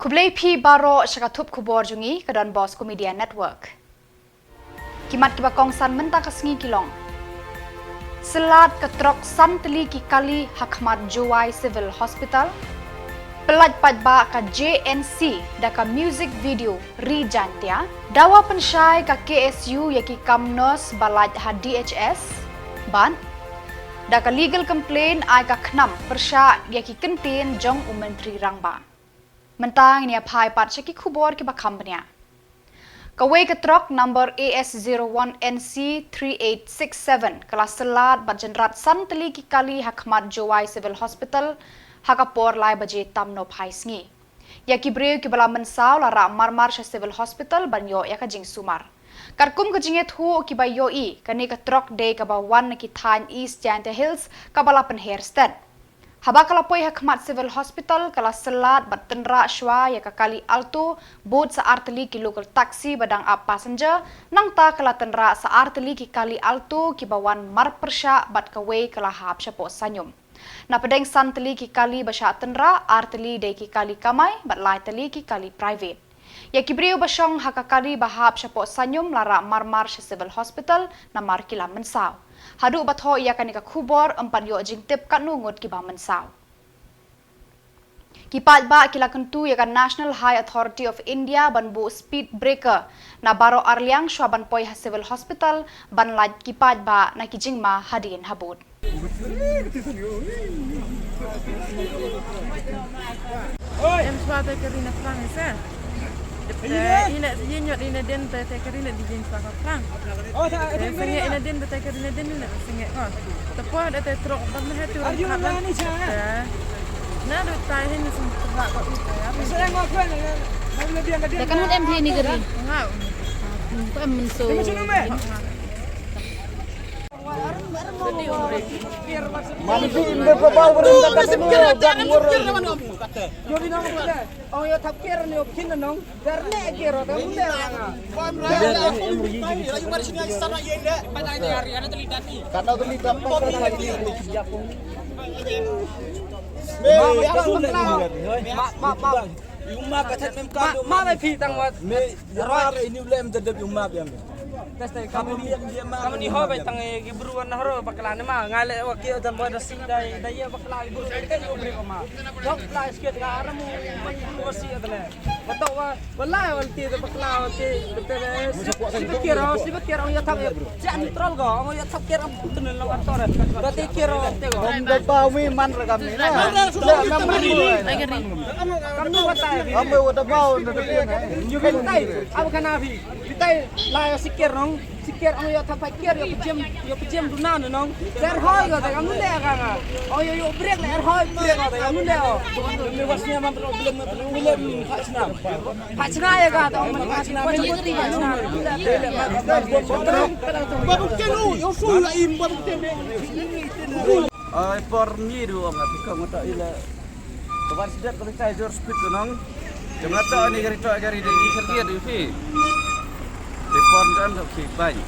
Kublai P Baro Shakatup Kubor Jungi Kadan Bosco Media Network. Kimat kibakong san mentang kasengi kilong. Selat ketrok san teli ki kali Hakmat Juwai Civil Hospital. Pelaj padba ka JNC daka music video Ri Jantia. Dawa pensyai ka KSU yaki kamnos balaj ha DHS. Ban. Daka legal complaint ay ka knam persya yaki kentin jong umentri rangba. Mentang ini apai pat syaki kubor ki bakambnya. Kawai ketrok number AS01NC3867 kelas selat bajenrat santeli ki kali Hakmat Juwai Civil Hospital hakapor lai baje tamno phaisngi. Yaki breu ki bala mensau lara marmar Civil Hospital banyo yaka jing sumar. Karkum ka jinget hu ki bayo I kani ketrok day ka ba wan ki than East Janta Hills ka bala pen hairstand. Habakala poi Hakmat Civil Hospital kala selat batenra shwa ya kali alto boat sa arteli ki local taxi badang up passenger nang ta kala tenra sa arteli ki kali alto ki bawan mar persya bat kawai kala hap syapo sanyum. Na pedeng santeli ki kali basya tenra arteli de ki kali kamai bat lai teli ki kali private. Ya kibriu basyong hakakali bahap syapo sanyum lara marmar Civil Hospital na mar kila mensau. Hadu batho ia kanika kubor empat yo jing tip kat nungut ki ba mensau. Kipat ba kila kentu ya kan National High Authority of India ban bu speed breaker na baro arliang shwa ban poi Civil Hospital ban laj kipat ba na kijing ma hadin habut. Em swata karina plang isa. Ina nyot ina den te karina di jin pa plang. Oh, singe ina den te karina den ina singe. Oh, tepo ada te trok ban ha tu. Na do tai hin sum ba ko ita ya. Saya ngokwen Tekan hut MD ni geri. Ngau. Ko em men so. Manipin berbau beruntak dulu dan murah. Jadi nong boleh. Oh ya tapkir ni opkin nong. Darne kira dah boleh. Karena terlibat Mak mai pi tang wat. ini boleh menjadi umat yang. Kamu ni ho bai tang gi beruan haro baklan ma ngale wakil dan boy dasi dai ya bakla ibu kan yo bre ma dok la skit ga aramu wasi adle betul wa wallahi wal ti bakla ti betul sibuk kira ya thap jak neutral go ya thap kira putun lang antor berarti kira te go Berbau man rekam ni. kamu watai Ambil wadah bau dari you can tai abu kanabi bitai la sikir nong sikir ang yo thap kir yo pjem dunan nong der hoy go ta kamu le ka oh yo break le hoy break go ta kamu le ni wasnya man problem phachna ya ga ta man phachna babu kenu yo su la im babu kenu por ni du ang apikang mata ila. Kawan sidat kalau saya jor speed tu nong. Jangan tak ni gari di kerja di fi. Telepon kan tak fi baik.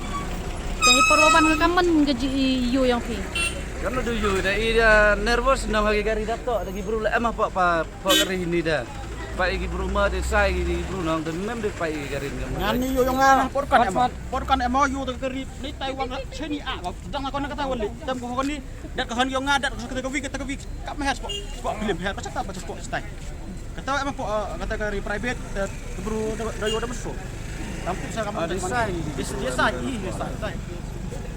Jadi perloban kaman gaji yu yang fi. Kan ada you dah dia nervous nak bagi gari datuk lagi buru lah emang pak gari ini dah. Pak lagi buru mah dia sai di buru nong dan mem dia pak gari ni. Ngani yo yang ngarang porkan emo yo tegeri ni Taiwan seni a sedang aku nak kata wali tam ko ni dat ko han yo ngadat ko kata wi kap mehas po film her macam apa sport style kata emang po kata gari private buru dari ada besok tampuk saya kamu dari mana dia sai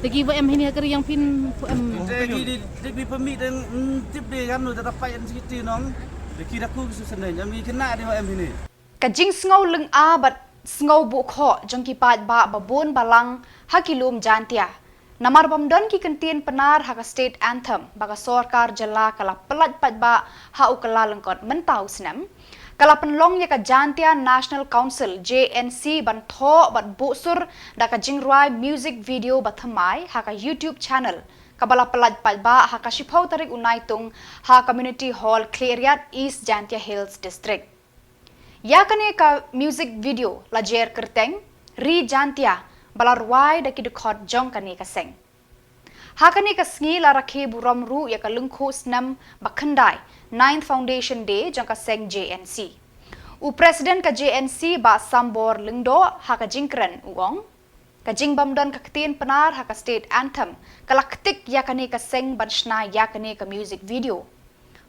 Tegi em ini keri yang pin em. Di pemik dan tip dia kan tetap payah sikit nong. Kira aku sebenarnya mi kena di em ini. Kajing sngau leng a bat sngau bu kho jong ki pat ba babon balang hakilum jantia. Namar bamdon ki kentin penar haka state anthem baga sorkar jala kala pelat pat ba ha ukala lengkot mentau senam. Kala penlong ya ka Jantia National Council JNC ban tho bat busur da ka jingruai music video bathamai ha ka YouTube channel kabala pelaj palba ha ka shipau tarik unaitung ha community hall Cleariat East Jantia Hills district. Ya kane ka music video lajer kerteng Ri Jantia balarwai da ki dekot jong kane ka seng. Hakani ka sngi la rakhe buram ru ya ka lungkho snam bakhandai 9th Foundation Day jangka seng JNC. Presiden ka JNC ba Sambor Lingdo ha ka jingkren uong ka jing bamdon ka ketin penar ha ka state anthem kalaktik yakani ka seng banshna yakani ka music video.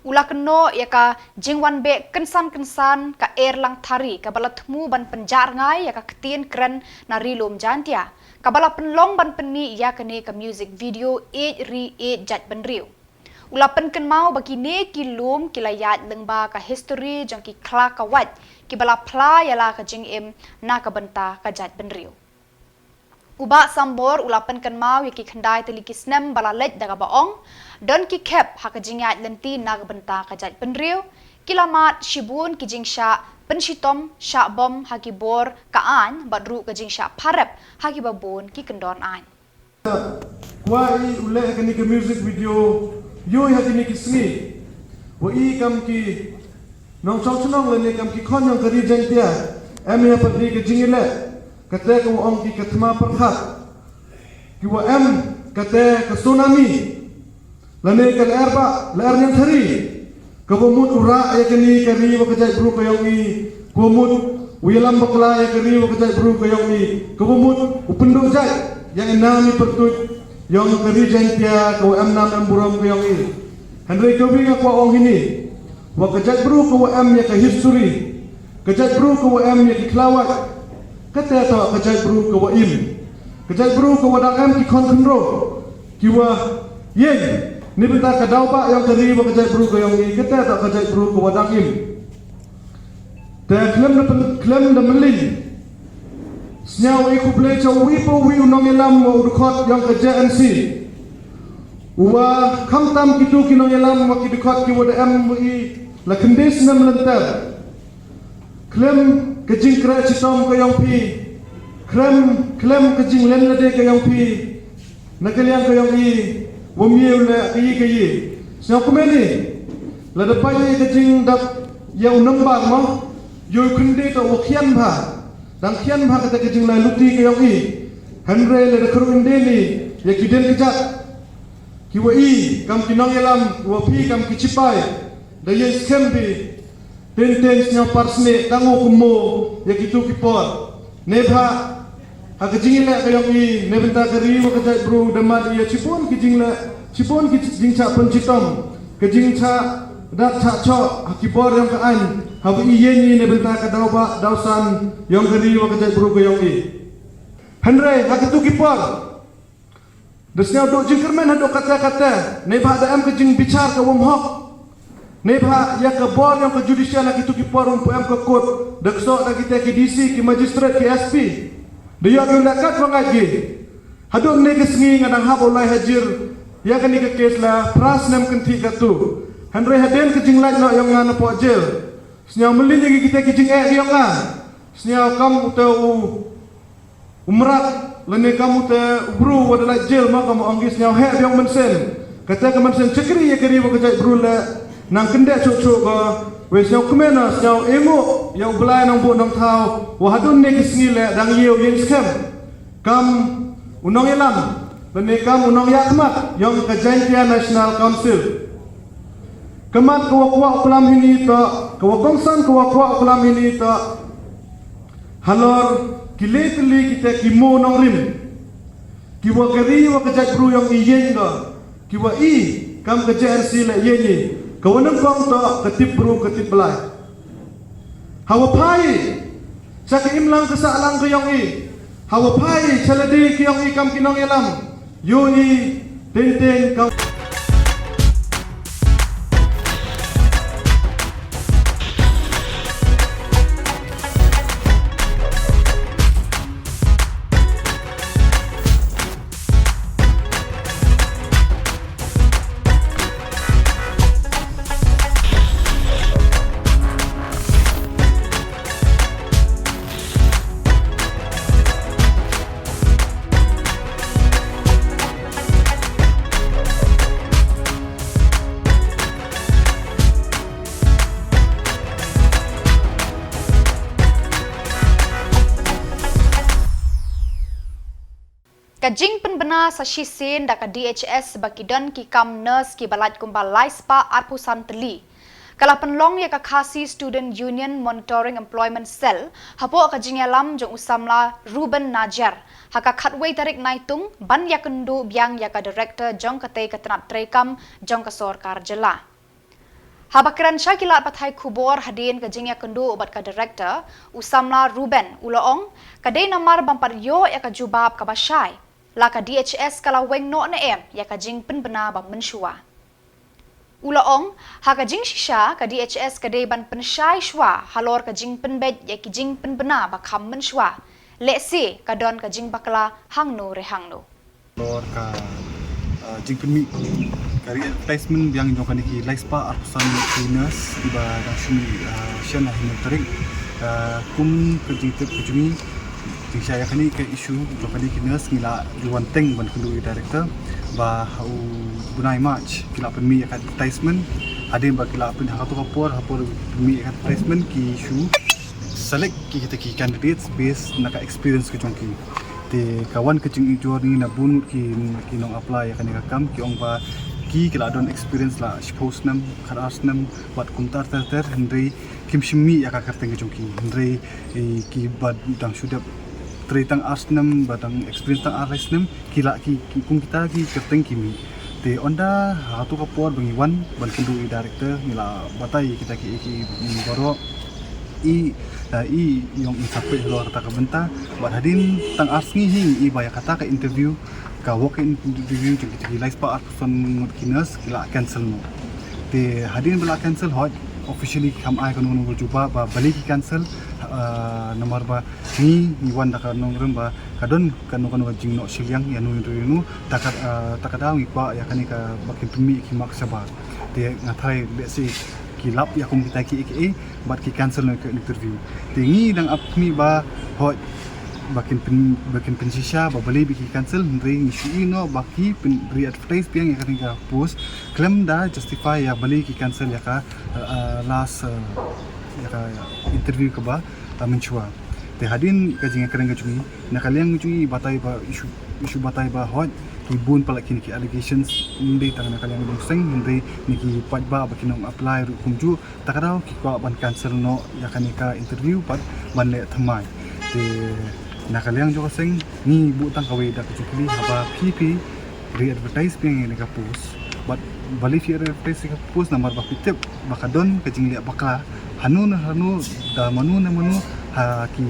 Ula keno ya ka jingwan be kensan ka erlang thari ka balatmu ban penjar ngai ya ka ketin kren na rilom jantia ka bala penlong ban peni yakani ka music video jat benriu. Ulapan kan mau bagi ne kilum kilayat lengba ka history jang ki kla ka wat ki bala pla yala ka jing na ka benta ka jat benriu. Uba Sambor ulapan kan mau ki khandai teli ki snem bala let daga baong don ki kep ha ka jingat lenti na ka benta ka jat benriu kilamat shibun ki jing sha penshitom sha bom ha ki bor ka an badru ka jing sha parep ha ki babon ki kendon an. Wai ule kani ke music video yo ya kini kisni wa I kam ki nong chong chong le kam ki khon yang kari jeng tia em ya patri ke jingile kate ko ong ki katma perkhat ki wa em kate ke tsunami lane ke erba ler yang thari ke bomut ura ya kini kari wa kajai bru ko yang I bomut wilam bakla ya kari wa kajai bru ko yang I ke bomut upendung jai yang enami pertut yang kari jentia kau nam buram ko yang ini. Henry Kobi nga ko ong hini. Wa kajat bru ko ya ka history. Kajat bru ko ya ki klawat. Kata to kajat bru ko im. Kajat bru ko dang ki kontro. Ki wa yen ni benta ka daw ba yang kari wa kajat bru ko yang ini. Kata to kajat bru ko dang im. Ta klem na melin. Senyawa iku boleh caw wipo wi unong elam wa udukot yang ke JNC. Wa kamtam kitu kinong elam wa kidukot ki wada MWI la kendis na melentar. Klem kejing kera citom ke yang pi. Klem kejing len lade ke yang pi. Nakaliang ke yang I wa mieu la kayi kayi. Senyawa kumeni la dapai kejing dap yang nembang mo yo kendi to wakian ba. Dan kian bah kata kejing lai luti ke yang I Henry le dekru indeni ya kiden kejat kiwa I kam kinong elam wa pi kam kicipai da ye skembi ten snya parsne tango kumo ya kitu kipor nebha ha kejing le ke yang I ne benta kari wa kejat bro damat ya cipon kejing cha pencitom kejing cha dat cha cho hakibor yang ke an habu iyenyi ne benta ka dauba dausan yang kari wa kajai buru yang I Henry hakitu kipor desnya do jingkermen hado kata-kata ne ba da am kejing bicar ka wom hok ne ba ya ka bor yang ke judicial hakitu kipor um am ka kot dekso da kita ki DC ki magistrate ki SP dia yo lakat wangaji hado ne kesngi ngadang hab olai hajir ya kani ke kes la pras nam kenti katu Henry haden kejing laj no yang ngana po jail Senyaw melin lagi kita kejing dia kan. Senyaw kamu te umrat lene kamu te bru wadala jail maka kamu anggis senyaw yang mensen. Kata ke mensen cekri ya keri wa kejai bru le nang kendek cuk ka we senyaw kemena senyaw emo yang belai nang bu nang tau wa hadun ne kisngi le dang yeu yen skem. Kam unong elam lene kam unong yakmat yang kejantian National Council. Kemat kawa-kawa kelam ini tak, kawa-kongsan kawa-kawa kelam ini tak. Halor kile-kile kita kimo nong rim. Kiwa keri wa kejat bru yang iyen ka. Kiwa I kam kejat RC le iyenye. Kawa nang kong tak ketip bru ketip belai. Hawa pai. Saki imlang kesalang ke yang I. Hawa pai celedi ke yang I kam kinong elam. Yo I ten kau. Kajing penbena sa shisin da ka DHS baki don ki kam nurse ki balat kumbal laispa arpusan teli. Kala penlong ya kakasi Student Union Monitoring Employment Cell hapo ka jingalam jong usamla Ruben Najar haka khatway tarik naitung ban ya kendu biang ya ka director jong kate katanat trekam jong ka sorkar jela. Habakran Shakilat Pathai Kubor hadin ka jingya kendu obat ka director usamla Ruben uloong kadai namar bampar yo ya ka jubab ka basyai la ka DHS kala weng no na ya ka jing penbena ba menshua. Ulaong, haka jing shisha ka DHS kadai ban pensyai shwa halor ka jing penbed ya ki jing penbena ba kham menshwa. Lesi ka don ka jing bakla hangno rehangno. Lor ka jing penmi kari advertisement yang jong kaniki Laispa Arpusan Cleaners iba dang sini sian lah monitoring kum ka jing tep kujumi jing saya kani ka isu jong kaniki nurse ngila Luan Teng ban kundu director ba hau bunai match kila penmi advertisement ada ba kila pen hatu kapor penmi advertisement ki isu select ki kita ki candidates based na ka experience ke jongki te kawan ke jing ijor ni na bun ki nong apply kan ka kam ki ong ba ki kila don experience la suppose nam kharas nam bat kumtar ter hendri kim shimi ya ka karteng ke jongki hendri ki bad dang sudah tritang arsnam batang experience tang arsnam kila ki kum kita ki karteng kimi te onda hatu kapor bengiwan ban kendu director nila batai kita ki boro i yang sampai luar kata kabenta buat hadin tang arsngi hing i baya kata ka interview ka walk in interview jadi Laispa Arpusan Kinas kila cancel no te hadin bela cancel hot officially kam ai kan nunggu juba ba balik cancel nomor ba ni wan da kan nongrum ba kadon kan jing no silyang ya nu takadaw ipa ya kan ka bakin tumi ki maksa ba te ngathai besi kilap ya kum kita ki bat ki cancel no interview tingi dang apmi ba hot bakin pensisya ba bali bi ki cancel ring isu no baki re advertise piang ya kan ka post claim da justify ya bali ki cancel ya ka last ya ka interview ka ba menchua te hadin ka jinga kereng ka cumi na kaliang cumi batai ba isu batai ba hot ibun pala kini ki allegations hindi tang nakaliang dong seng hindi niki patba bakinong apply kumju takadaw ki ko ban cancel no ya kanika interview pat ban le thamai te nakaliang jo seng ni butang kawe da kujukli haba pp re advertise ping ni ka post but bali fi advertise ka post namar ba pitep bakadon kajing le bakla hanu da manu ha ki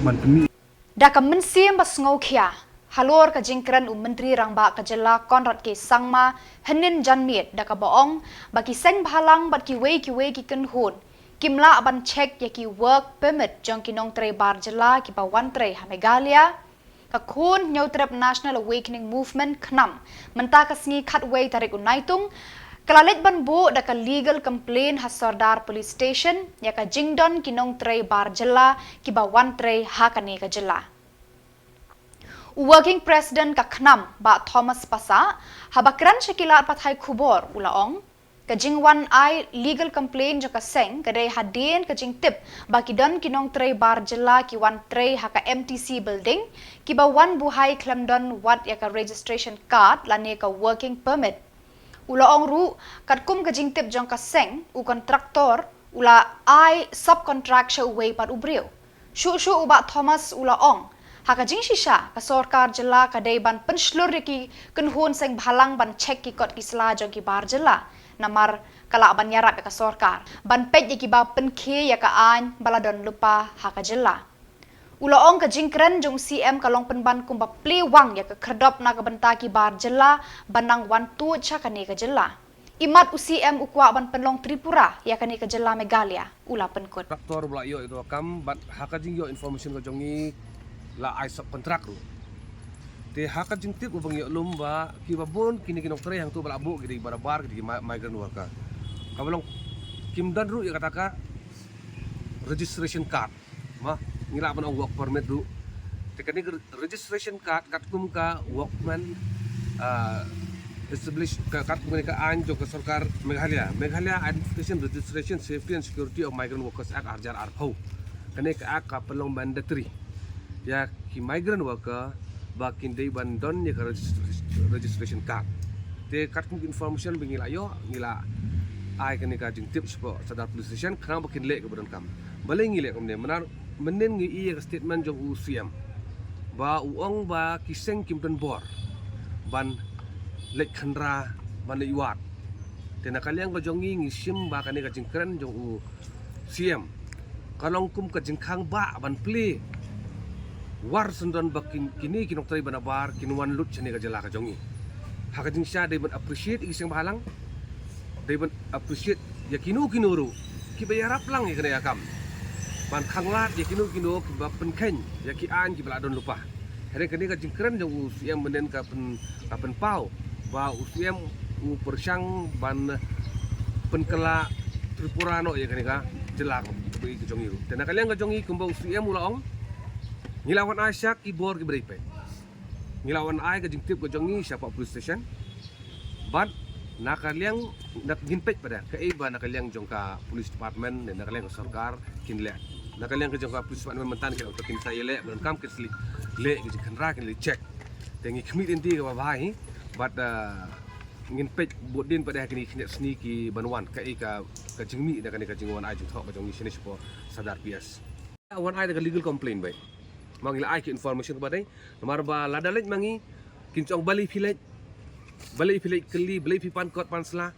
ban pemi Da ka mensim bas ngaukhia halor ka jingkran menteri rangba ka jela Konrad ke sangma henin janmiet da ka boong baki seng bhalang bat ki wei ki kenhun kimla ban check ya ki work permit jong kinong tre bar jela ki ba wan tre ha Megalia ka khun nyautrep National Awakening Movement khnam menta ka sngi khatway tarik unaitung kalalet ban bu da ka legal complaint ha Sardar Police Station ya ka jingdon kinong tre bar jela ki ba wan tre ha kani ka jela. Working President ka khnam ba Thomas Pasa habakran Shakilat Pathai Kubor ulaong ka jingwan ai legal complaint jo ka seng kadai hadin ka jing tip ba kidon kinong tre bar jela ki wan tre ha ka MTC building ki ba wan buhai klamdon wat ya ka registration card lani ka working permit ulaong ru katkum ka jing tip jong ka seng u kontraktor ula ai subcontractor way pat ubrio shu uba Thomas ulaong haka jing shisha ka sorkar jela kadai ban penslur ki kenhun seng bhalang ban check ki kot kisla jong ki bar jela namar kala ban yarap ka sorkar ban pej ki ba penkhe ya ka an baladon lupa haka jela ulaong ka jingkren jong CM kalong penban kum ba ple wang ya ka kredop na ka benta ki bar jela banang wan tu cha kani ka jela imat UCM ukwa ban penlong Tripura ya kani ka jela Megalia ula penkut traktor bla yo itu kam bat haka jing yo information ka jongi la ai sub kontrak ru te haka jing tip ubang yo lumba ki babon kini kinok tre yang tu bala bu gidi barabar gidi migrant worker kabalong kimdan ru ya kataka registration card mah ngila ban work permit ru te kani registration card katkum ka workman establish kat mereka anjo ke sarkar Meghalaya Identification Registration Safety and Security of Migrant Workers Act arjar arpau kani ka ak pelong mandatory ya ki migrant worker bakin day bandon ya registration card te kat information bingila yo ngila ai kini ka jing tip sport sadar police station khana bakin lek kebadan kam balai ngi lek omne menar menen ngi iya statement jong UCM ba uong ba kiseng kimton bor ban lek khandra ban le iwat tena kaliang ko jongi ngi sim ba kani ka jing kren jong UCM kalong kum ka jing khang ba ban pli war sendon bakin kini kinok tari banabar kinuan lut chene ka jala ka jongi haka jing sha they ban appreciate iseng bahalang they ban appreciate ya kinu kinuru ki bayarap lang ya kana yakam ban khanglat ya kinu ki ba pen khen ya ki an ki bala don lupa hari kani ka jing kren jong UCM menen ka pen pau ba UCM u persyang ban pen kala Tripura no ya kani ka jela ka bi ki jongi ru tena kaliang ka jongi kumba UCM ulaong ngilawan asyak ibor ki beripe ngilawan ai ka jingtip ka jongi siapa police station ban nakaliang nak ginpet pada ka iba nakaliang jongka police department dan nakaliang sarkar kinle nakaliang ka jongka police department mentan ka utakin saya le ban kam ke sli le ki kanra kin le check tengi khmit inti ka babai but ginpet bodin pada kini kini sneaky banwan ka ka jingmi da ka jingwan ai jong ka jongi sini sipo sadar PS wan ai da legal complaint bai manggil ai ke information kepada nomor ba ladalet mangi kincong bali filet keli bali pipan kot pansla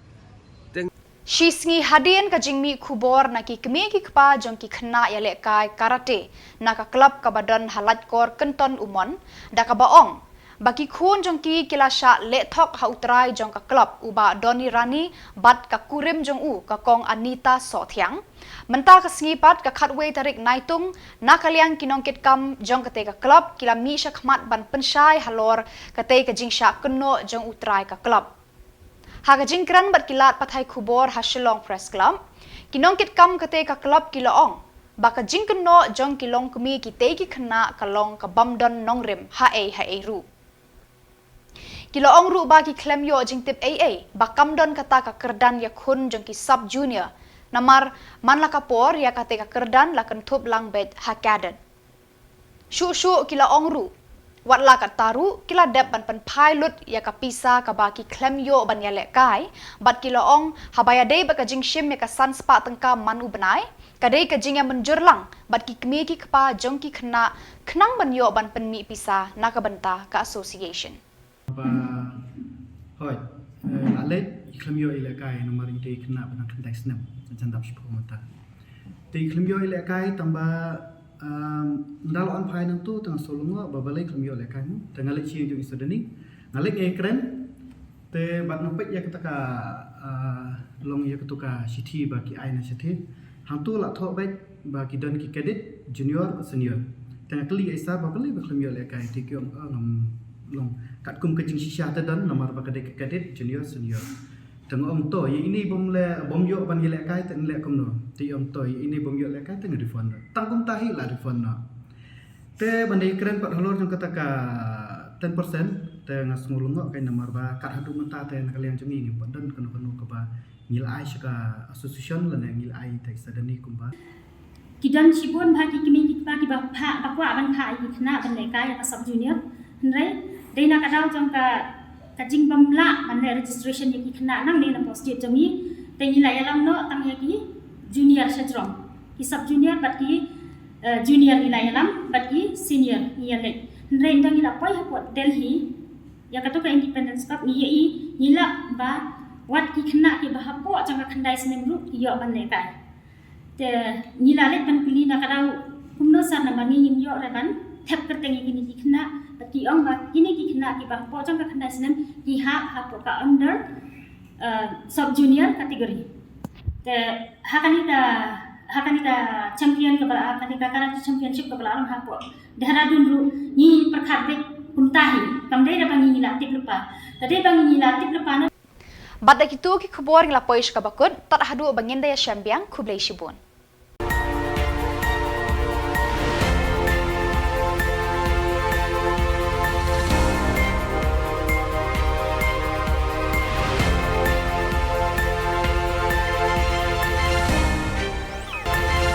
Shisngi hadin ka jingmi kubor na ki kemi ki kpa jong ki khna ya le kai karate na ka club ka badan halat kor kenton umon da ka baong baki khun jong ki kilasha le thok ha utrai jong ka club uba Doni Rani bat ka kurim jong u ka kong Anita Sothyang menta ka sngipat ka khatway tarik naitung na kaliang kinongkit kam jong kate ka club kila mi sha khmat ban penshai halor kate ka jingsha kunno jong utrai ka club ha ka jingkran bat kilat pathai khubor ha Shillong Press Club kinongkit kam kate ka club kilaong baka jingkunno jong kilong kumi kite ki khna kalong ka bamdon nongrim ha e ru Kilaong ru bagi klem yo jing tip AA bakam don kata ka kerdan ya khun jong ki sub junior namar man la kapor ya kate ka kerdan la kan thup lang bet hakadan shu kilaong ru wat la ka taru kila dep ban pan pilot ya ka pisa ka baki klem yo ban ya le kai bat kilaong habaya dei baka jing shim ya ka san spa tengka manu benai kadai ka jing ya menjur lang bat ki kmi ki kpa jong ki khna khnang ban yo ban pen mi pisa na ka banta ka association Hoi, alet iklimyo ilakai nomor ini kena benang kendai senam jandap sepuluh mata. Di iklimyo ilakai tambah ndalo an pai nang tu tengah solongo babale iklimyo ilakai mu tengah lek cium jung isodeni ngalek ekran te bat nompek ya ketaka long ya ketuka city bagi aina city hantu lak thok baik bagi don ki cadet junior senior tengah keli isa babale iklimyo ilakai ti kiom long kat kum kecing sisya tadan nomor bakadet cadet junior senior tengok om to ini bom yo ban yelek kai teng lek kum no ti om to ini bom yo lek kai teng refund tangkum tahi la refund no te bandai keren pat halor jong kata ka 10% te ngasngulungo kai nomor ba kat hadu menta te kalian jemi ni padan kono ka ba ngil ai ka association la ngil ai te sadani kumba kidan sibon bagi kimi bagi ba pha bakwa ban pha i khna ban le kai asab junior nrai dei na kadau jong ka jing bamla man registration ye ki khna nang ne na posted jami te ni la yalam no tang ye ki junior sajrong ki sub junior bat ki junior ni la yalam bat ki senior ni ya le nrai ndang ila pai hapot Delhi ya ka to ka independence cup ni ye i ni la ba wat ki khna ki ba hapo jong ka khandai snem ru ki yo ban le kai te ni la le ban kuli na kadau kumno sa na mani ni yo re ban thep ka tengi ki ni ki khna Bati ong ba kini ki kena ki bah pojang ka kena sinem ki ha ka under sub junior kategori te hakani da champion ka bala hakani ka karate championship ka bala ha po Dehradun ru ni perkhat be kuntahi kamdai da bangi ni latip lupa tade bangi ni latip lupa na Badak itu ki khubor ngla poish ka bakut tat hadu bangenda ya champion khublei shibun